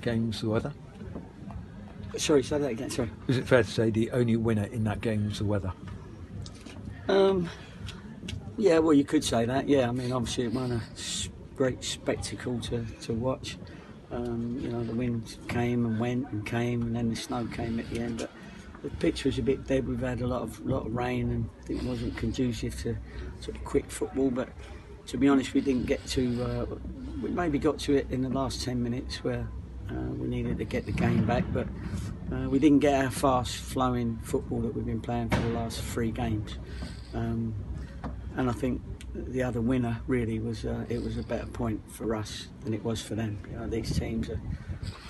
game was the weather? Sorry, say that again. Sorry. Is it fair to say the only winner in that game was the weather? Yeah, well, you could say that. Yeah, I mean, obviously it wasn't a great spectacle to watch. You know, the wind came and went and came, and then the snow came at the end. But the pitch was a bit dead. We've had a lot of rain, and it wasn't conducive to sort of quick football. But to be honest, we didn't get to. We maybe got to it in the last 10 minutes where we needed to get the game back, but we didn't get our fast-flowing football that we've been playing for the last 3 games. And I think the other winner really was it was a better point for us than it was for them. You know, these teams are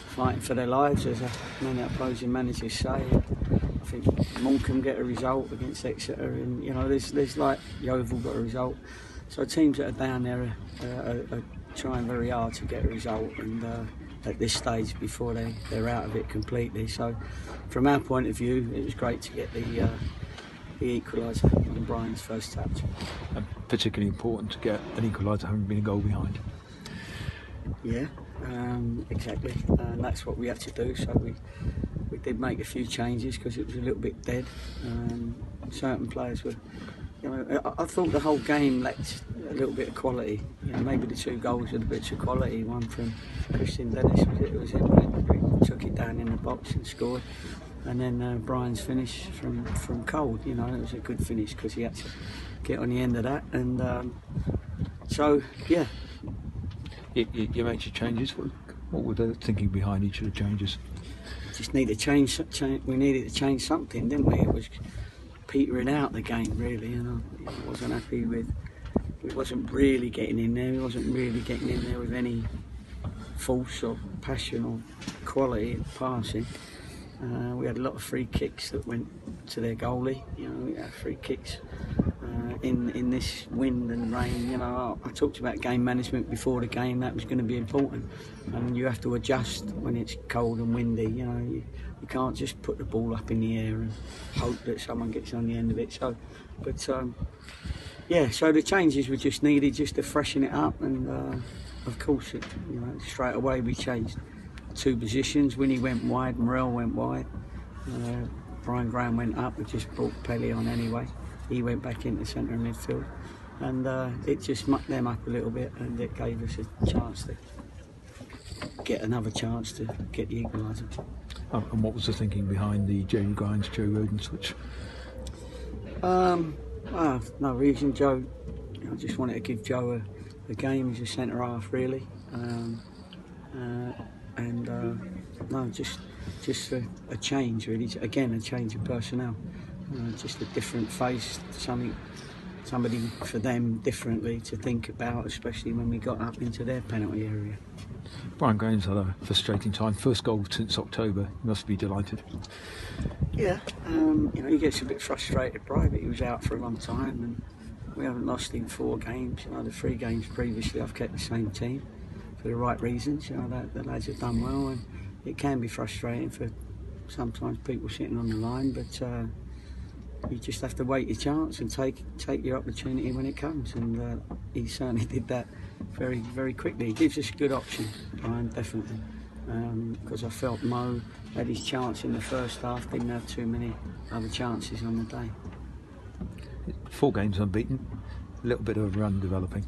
fighting for their lives, as many opposing managers say. I think Morecambe get a result against Exeter, and you know, there's like Yeovil got a result. So teams that are down there are trying very hard to get a result, and at this stage before they're out of it completely. So from our point of view, it was great to get the equaliser on Brian's first touch. And particularly important to get an equaliser having been a goal behind. Yeah, exactly, and that's what we had to do. So we did make a few changes because it was a little bit dead. Certain players were, you know, I thought the whole game lacked a little bit of quality. You know, maybe the 2 goals had a bit of quality. One from Christian Dennis, it was him who took it down in the box and scored. And then Brian's finish from cold, you know, it was a good finish because he had to get on the end of that. And so, yeah. You made your changes. What were the thinking behind each of the changes? Just need to change. We needed to change something, didn't we? It was petering out the game, really, and I wasn't happy with. It wasn't really getting in there. It wasn't really getting in there with any force or passion or quality in passing. We had a lot of free kicks that went to their goalie. You know, we had free kicks in this wind and rain. You know, I talked about game management before the game. That was going to be important, and you have to adjust when it's cold and windy. You know, you can't just put the ball up in the air and hope that someone gets on the end of it. So, but yeah, so the changes were just needed just to freshen it up, and of course, you know, straight away we changed 2 positions. Winnie went wide, Morel went wide. Brian Graham went up. We just brought Pelly on anyway. He went back into centre midfield, and it just mucked them up a little bit, and it gave us a chance to get another chance to get the equaliser. And what was the thinking behind the Jamie Grimes, Joe Roden switch? No reason. Joe, you know, I just wanted to give Joe a game as a centre half, really. No, just a change, really. Again, a change of personnel, just a different face, somebody for them differently to think about, especially when we got up into their penalty area. Brian Graham's had a frustrating time. First goal since October. You must be delighted. Yeah, you know, he gets a bit frustrated, Brian, but he was out for a long time, and we haven't lost in 4 games. You know, the 3 games previously, I've kept the same team for the right reasons. You know, that the lads have done well, and it can be frustrating for sometimes people sitting on the line, but you just have to wait your chance and take your opportunity when it comes, and he certainly did that very, very quickly. He gives us a good option, Brian, definitely, because I felt Mo had his chance in the first half, didn't have too many other chances on the day. 4 games unbeaten, a little bit of a run developing.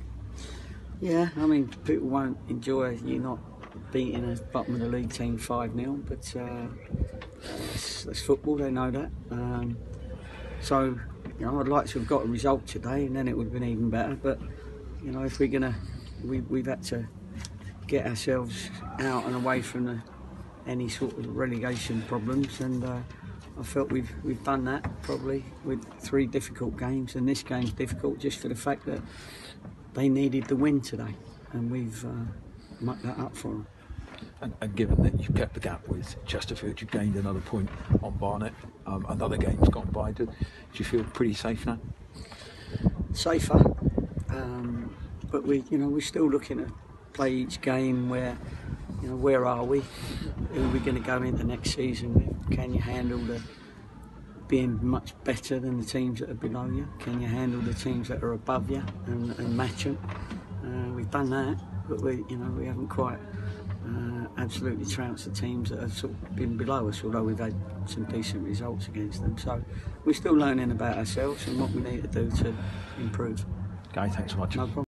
Yeah, I mean, people won't enjoy you not beating a bottom of the league team 5-0, but that's football, they know that. So, you know, I'd like to have got a result today, and then it would have been even better. But, you know, if we've had to get ourselves out and away from any sort of relegation problems, and I felt we've done that probably with 3 difficult games, and this game's difficult just for the fact that they needed the win today, and we've mucked that up for them. And given that you've kept the gap with Chesterfield, you've gained another point on Barnet, another game's gone by, do you feel pretty safe now? Safer, but we're still looking to play each game where, you know, where are we? Who are we going to go into next season with? Can you handle being much better than the teams that are below you? Can you handle the teams that are above you and match them? We've done that, but we haven't quite absolutely trounced the teams that have sort of been below us, although we've had some decent results against them. So we're still learning about ourselves and what we need to do to improve. Gary, thanks so much. No problem.